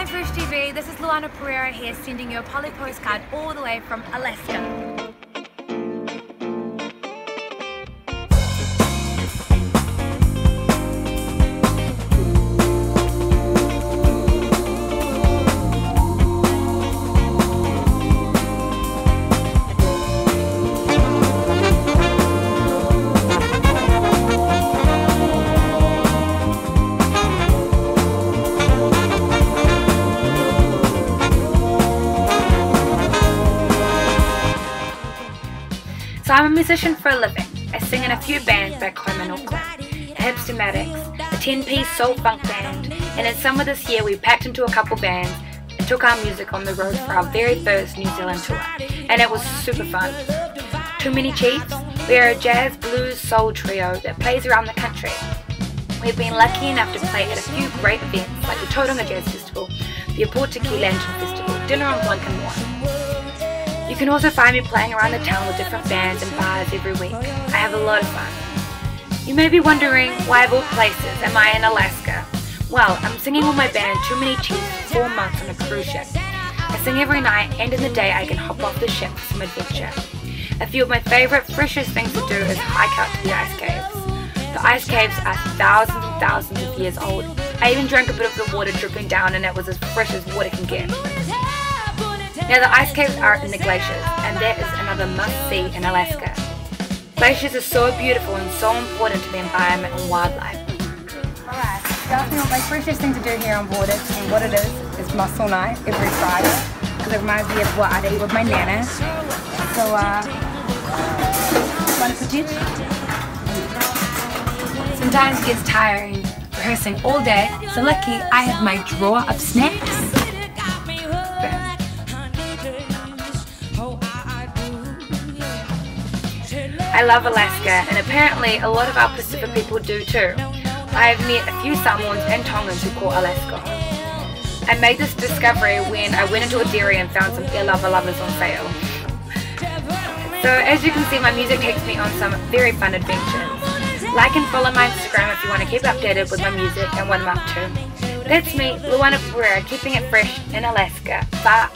Fresh TV, this is Luana Pereira here sending you a poly postcard all the way from Alaska. So I'm a musician for a living. I sing in a few bands back home in Auckland. The Hipstermatics, a 10-piece soul funk band, and in summer this year we packed into a couple bands and took our music on the road for our very first New Zealand tour, and it was super fun. Too Many Chiefs, we are a jazz, blues, soul trio that plays around the country. We've been lucky enough to play at a few great events like the Tauranga Jazz Festival, the Aportiki Lantern Festival, Dinner on Blank and more. You can also find me playing around the town with different bands and bars every week. I have a lot of fun. You may be wondering, why of all places am I in Alaska? Well, I'm singing with my band Too Many Chiefs for 4 months on a cruise ship. I sing every night, and in the day I can hop off the ship for some adventure. A few of my favourite, freshest things to do is hike out to the ice caves. The ice caves are thousands and thousands of years old. I even drank a bit of the water dripping down and it was as fresh as water can get. Now the ice caves are in the glaciers, and that is another must-see in Alaska. Glaciers are so beautiful and so important to the environment and wildlife. Alright, you asked me what my freshest thing to do here on board is, and what it is muscle night every Friday, because it reminds me of what I'd eat with my nana. So, want to put Sometimes it gets tiring rehearsing all day, so lucky I have my drawer of snacks. I love Alaska, and apparently a lot of our Pacific people do too. I have met a few Samoans and Tongans who call Alaska home. I made this discovery when I went into a dairy and found some Air Lover lovers on sale. So as you can see, my music takes me on some very fun adventures. Like and follow my Instagram if you want to keep updated with my music and what I'm up to. That's me, Luana Pereira, keeping it fresh in Alaska. Bye!